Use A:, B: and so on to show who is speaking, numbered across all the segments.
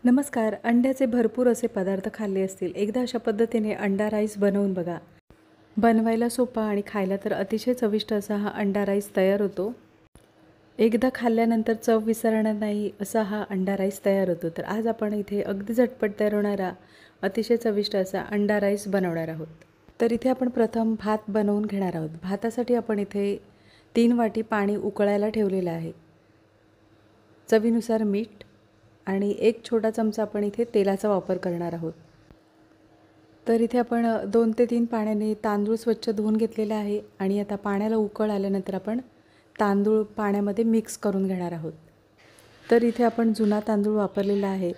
A: नमस्कार. अंड्याचे भरपूर असे पदार्थ खाल्ले असतील. एकदा अशा पद्धतीने अंडा राईस बनवून बघा. बनवायला सोपा आणि खायला तर अतिशय चविष्ट असा हा अंडा राईस तयार होतो. एकदा खाल्ल्यानंतर चव विसरणार नाही असा हा अंडा राईस तयार होतो. तर आज आपण इथे अगदी झटपट तयार होणारा अतिशय चविष्ट असा अंडा राईस बनवणार आहोत. तर इथे आपण प्रथम भात बनवून घेणार आहोत. भातासाठी आपण इथे 3 वाटी पाणी उकळायला ठेवलेलं आहे. चवीनुसार मीठ आणि 1 छोटा चमचा आपण इथे तेलाचा वापर करणार आहोत. तर इथे आपण 2 ते 3 पाण्याने तांदूळ स्वच्छ धुवून घेतलेले आहे आणि आता पाण्याला उकळ आल्यानंतर आपण तांदूळ पाण्यामध्ये मिक्स करून घेणार आहोत. तर इथे आपण जुना तांदूळ वापरलेला आहे.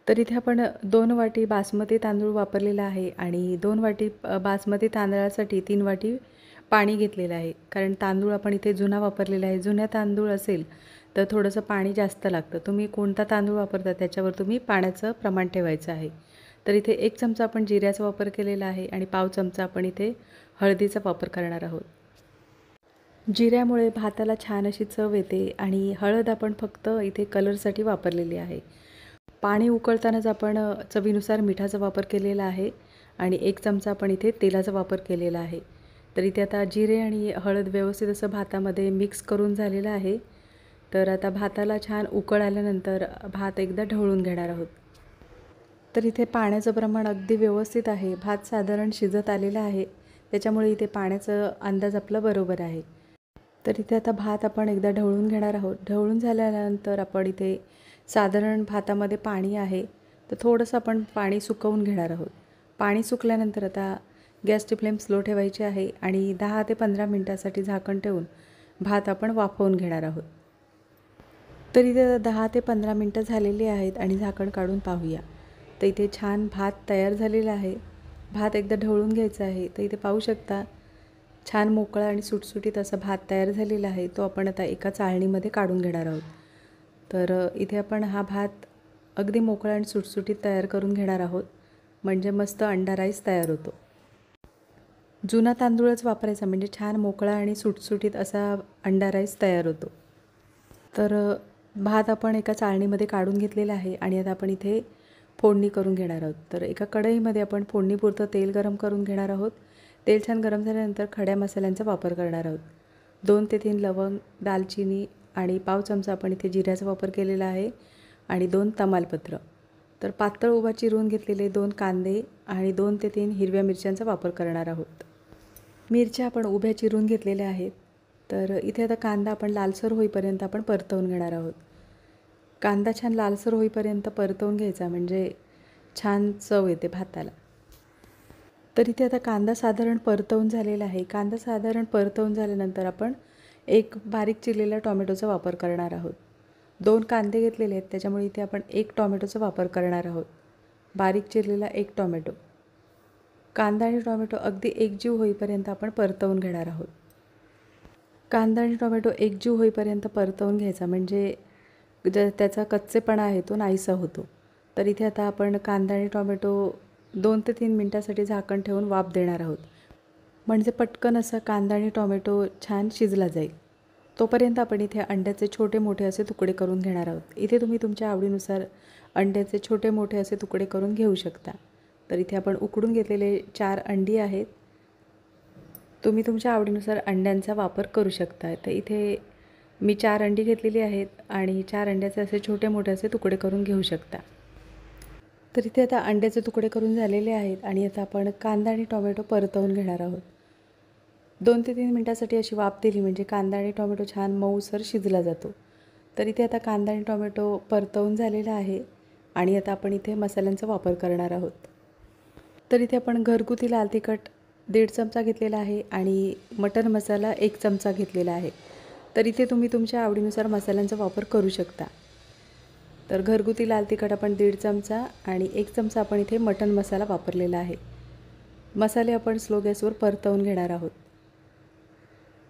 A: तर इथे आपण 2 वाटी बासमती तांदूळ वापरलेला आहे आणि 2 वाटी बासमती तांदळासाठी 3 वाटी पाणी घेतलेलं आहे. कारण तांदूळ आपण इथे जुना वापरलेला आहे. जुन्या तांदूळ असेल तर थोडंसं पाणी जास्त लागतं. तुम्ही कोणता तांदूळ वापरता त्याच्यावर तुम्ही पाण्याचं प्रमाण ठेवायचं आहे. तर इथे 1 चमचा आपण जिऱ्याचा वापर केलेला आहे आणि पाव चमचा आपण इथे हळदीचा वापर करणार आहोत. जिऱ्यामुळे भाताला छान अशी चव येते आणि हळद आपण फक्त इथे कलरसाठी वापरलेली आहे. पाणी उकळतानाच आपण चवीनुसार मिठाचा वापर केलेला आहे आणि 1 चमचा आपण इथे तेलाचा वापर केलेला आहे. तर इथे आता जिरे आणि हळद व्यवस्थित असं भातामध्ये मिक्स करून झालेलं आहे. तर आता भाताला छान उकळ आल्यानंतर भात एकदा ढवळून घेणार आहोत. तर इथे पाण्याचं प्रमाण अगदी व्यवस्थित आहे. भात साधारण शिजत आलेला आहे. त्याच्यामुळे इथे पाण्याचं अंदाज आपला बरोबर आहे. तर इथे आता भात आपण एकदा ढवळून घेणार आहोत. ढवळून झाल्यानंतर आपण इथे साधारण भातामध्ये पाणी आहे. तर थोडंसं आपण पाणी सुकवून घेणार आहोत. पाणी सुकल्यानंतर आता गॅसची फ्लेम स्लो ठेवायची आहे आणि 10 ते 15 मिनिटासाठी झाकण ठेवून भात आपण वाफवून घेणार आहोत. तर इथे 10 ते 15 मिनटं झालेली आहेत आणि झाकण काढून पाहूया. तर इथे छान भात तयार झालेला आहे. भात एकदा ढवळून घ्यायचा आहे. तर इथे पाहू शकता छान मोकळा आणि सुटसुटीत असा भात तयार झालेला आहे. तो आपण आता एका चाळणीमध्ये काढून घेणार आहोत. तर इथे आपण हा भात अगदी मोकळा आणि सुटसुटीत तयार करून घेणार आहोत. म्हणजे मस्त अंडा राईस तयार होतो. जुना तांदूळच वापरायचा म्हणजे छान मोकळा आणि सुटसुटीत असा अंडा राईस तयार होतो. तर भात आपण एका चाळणीमध्ये काढून घेतलेला आहे आणि आता आपण इथे फोडणी करून घेणार आहोत. तर एका कढईमध्ये आपण फोडणीपुरतं तेल गरम करून घेणार आहोत. तेल छान गरम झाल्यानंतर खड्या मसाल्यांचा वापर करणार आहोत. 2 ते 3 लवंग, दालचिनी आणि पाव चमचा आपण इथे जिऱ्याचा वापर केलेला आहे आणि 2 तमालपत्र. तर पातळ उभा चिरून घेतलेले 2 कांदे आणि 2 ते 3 हिरव्या मिरच्यांचा वापर करणार आहोत. मिरच्या आपण उभ्या चिरून घेतलेल्या आहेत. तर इथे आता कांदा आपण लालसर होईपर्यंत आपण परतवून घेणार आहोत. कांदा छान लालसर होईपर्यंत परतवून घ्यायचा म्हणजे छान चव येते भाताला. तर इथे आता कांदा साधारण परतवून झालेला आहे. कांदा साधारण परतवून झाल्यानंतर आपण एक बारीक चिरलेल्या टोमॅटोचा वापर करणार आहोत. 2 कांदे घेतलेले आहेत त्याच्यामुळे इथे आपण 1 टोमॅटोचा वापर करणार आहोत. बारीक चिरलेला 1 टोमॅटो. कांदा आणि टोमॅटो अगदी एकजीव होईपर्यंत आपण परतवून घेणार आहोत. कांदा आणि टोमॅटो एकजीव होईपर्यंत परतवून घ्यायचा म्हणजे त्याचा कच्चेपणा आहे तो नाहीसा होतो. तर इथे आता आपण कांदा आणि टोमॅटो 2 ते 3 मिनटासाठी झाकण ठेवून वाफ देणार आहोत. म्हणजे पटकन असा कांदा आणि टोमॅटो छान शिजला जाईल. तोपर्यंत आपण इथे अंड्याचे छोटे मोठे असे तुकडे करून घेणार आहोत. इथे तुम्ही तुमच्या आवडीनुसार अंड्याचे छोटे मोठे असे तुकडे करून घेऊ शकता. तर इथे आपण उकडून घेतलेले 4 अंडी आहेत. तुम्ही तुमच्या आवडीनुसार अंड्यांचा वापर करू शकता. तर इथे मी 4 अंडी घेतलेली आहेत आणि 4 अंड्याचे असे छोटे मोठे असे तुकडे करून घेऊ शकता. तर इथे आता अंड्याचे तुकडे करून झालेले आहेत आणि आता आपण कांदा आणि टोमॅटो परतवून घेणार आहोत. 2 ते 3 मिनटासाठी अशी वाफ दिली म्हणजे कांदा आणि टोमॅटो छान मऊसर शिजला जातो. तर इथे आता कांदा आणि टोमॅटो परतवून झालेला आहे आणि आता आपण इथे मसाल्यांचा वापर करणार आहोत. तर इथे आपण घरगुती लाल तिखट 1.5 चमचा घेतलेला आहे आणि मटण मसाला 1 चमचा घेतलेला आहे. तर इथे तुम्ही तुमच्या आवडीनुसार मसाल्यांचा वापर करू शकता. तर घरगुती लाल तिखट आपण 1.5 चमचा आणि 1 चमचा आपण इथे मटण मसाला वापरलेला आहे. मसाले आपण स्लो गॅसवर परतवून घेणार आहोत.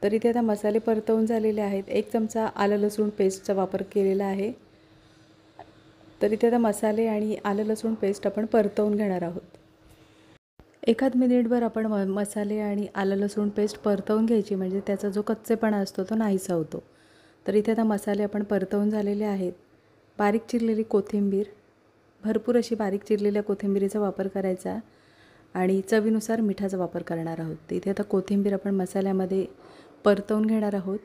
A: तर इथे आता मसाले परतवून झालेले आहेत. 1 चमचा आलं लसूण पेस्टचा वापर केलेला आहे. तर इथे आता मसाले आणि आलं लसूण पेस्ट आपण परतवून घेणार आहोत. एखाद मिनिटभर आपण मसाले आणि आलं लसूण पेस्ट परतवून घ्यायची म्हणजे त्याचा जो कच्चेपणा असतो तो नाहीसा होतो. तर इथे आता मसाले आपण परतवून झालेले आहेत. बारीक चिरलेली कोथिंबीर, भरपूर अशी बारीक चिरलेल्या कोथिंबीरीचा वापर करायचा आणि चवीनुसार मिठाचा वापर करणार आहोत. तर इथे आता कोथिंबीर आपण मसाल्यामध्ये परतवून घेणार आहोत.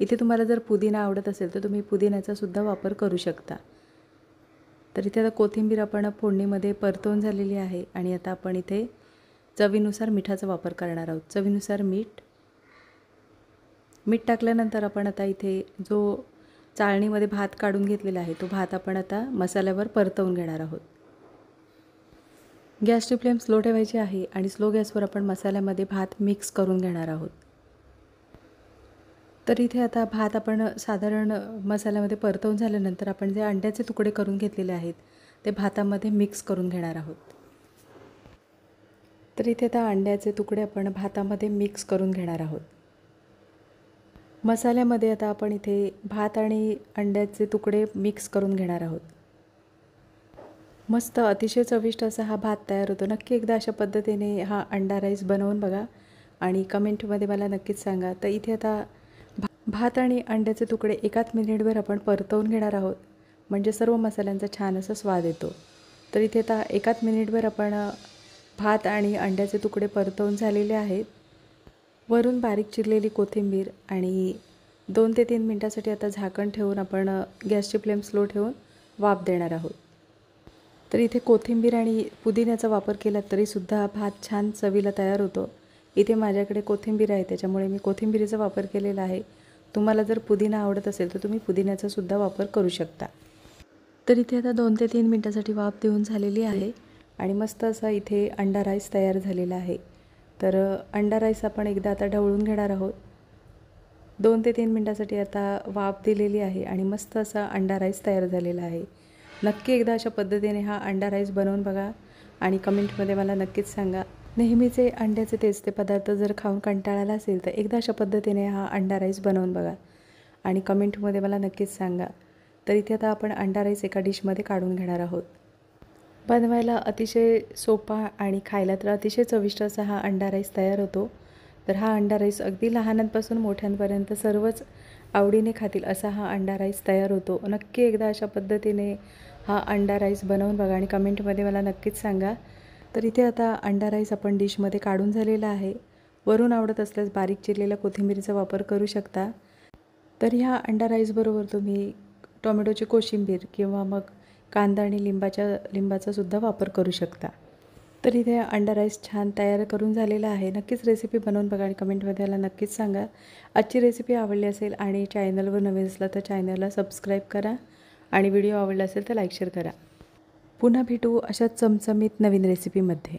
A: इथे तुम्हाला जर पुदिना आवडत असेल तर तुम्ही पुदिन्याचा सुद्धा वापर करू शकता. तर इथे आता कोथिंबीर आपण फोडणीमध्ये परतवून झालेली आहे आणि आता आपण इथे चवीनुसार मिठाचा वापर करणार आहोत. चवीनुसार मीठ टाकल्यानंतर आपण आता इथे जो चाळणीमध्ये भात काढून घेतलेला आहे तो भात आपण आता मसाल्यावर परतवून घेणार आहोत. गॅसची फ्लेम स्लो ठेवायची आहे आणि स्लो गॅसवर आपण मसाल्यामध्ये भात मिक्स करून घेणार आहोत. तर इथे आता भात आपण साधारण मसाल्यामध्ये परतवून झाल्यानंतर आपण जे अंड्याचे तुकडे करून घेतलेले आहेत ते भातामध्ये मिक्स करून घेणार आहोत. तर इथे आता अंड्याचे तुकडे आपण भातामध्ये मिक्स करून घेणार आहोत. मसाल्यामध्ये आता आपण इथे भात आणि अंड्याचे तुकडे मिक्स करून घेणार आहोत. मस्त अतिशय चविष्ट असा हा भात तयार होतो. नक्की एकदा अशा पद्धतीने हा अंडा राईस बनवून बघा आणि कमेंटमध्ये मला नक्कीच सांगा. तर इथे आता भात आणि अंड्याचे तुकडे 1 मिनिटभर आपण परतवून घेणार आहोत, म्हणजे सर्व मसाल्यांचा छान असा स्वाद येतो. तर इथे आता 1 मिनिटभर आपण भात आणि अंड्याचे तुकडे परतवून झालेले आहेत. वरून बारीक चिरलेली कोथिंबीर आणि 2 ते 3 मिनटासाठी आता झाकण ठेवून आपण गॅसची फ्लेम स्लो ठेवून वाफ देणार आहोत. तर इथे कोथिंबीर आणि पुदिन्याचा वापर केला तरीसुद्धा भात छान चवीला तयार होतो. इथे माझ्याकडे कोथिंबीर आहे त्याच्यामुळे मी कोथिंबीरीचा वापर केलेला आहे. तुम्हाला जर पुदिना आवडत असेल तर तुम्ही पुदिन्याचा सुद्धा वापर करू शकता. तर इथे आता 2 ते 3 मिनटासाठी वाफ देऊन झालेली आहे आणि मस्त असा इथे अंडा राईस तयार झालेला आहे. तर अंडा राईस आपण एकदा आता ढवळून घेणार आहोत. 2 ते 3 मिनटासाठी आता वाफ दिलेली आहे आणि मस्त असा अंडा राईस तयार झालेला आहे. नक्की एकदा अशा पद्धतीने हा अंडा राईस बनवून बघा आणि कमेंटमध्ये मला नक्कीच सांगा. नेहमीचे अंड्याचे तेच ते पदार्थ जर खाऊन कंटाळा आला असेल तर एकदा अशा पद्धतीने हा अंडा राईस बनवून बघा आणि कमेंटमध्ये मला नक्कीच सांगा. तर इथे आता आपण अंडा राईस एका डिशमध्ये काढून घेणार आहोत. बनवायला अतिशय सोपा आणि खायला तर अतिशय चविष्ट असा हा अंडा राईस तयार होतो. तर हा अंडा राईस अगदी लहानांपासून मोठ्यांपर्यंत सर्वच आवडीने खातील असा हा अंडा राईस तयार होतो. नक्की एकदा अशा पद्धतीने हा अंडा राईस बनवून बघा आणि कमेंटमध्ये मला नक्कीच सांगा. तर इथे आता अंडा राईस आपण डिशमध्ये काढून झालेला आहे. वरून आवडत असल्यास बारीक चिरलेल्या कोथिंबीरीचा वापर करू शकता. तर ह्या अंडा राईसबरोबर तुम्ही टोमॅटोची कोशिंबीर किंवा मग कांदा आणि लिंबाचा सुद्धा वापर करू शकता. तर इथे अंडा राईस छान तयार करून झालेला आहे. नक्कीच रेसिपी बनवून बघा आणि कमेंटमध्ये मला नक्कीच सांगा. आजची रेसिपी आवडली असेल आणि चॅनलवर नवीन असला तर चॅनलला सबस्क्राईब करा आणि व्हिडिओ आवडला असेल तर लाईक शेअर करा. पुन्हा भेटू अशाच चमचमीत नवीन रेसिपीमध्ये.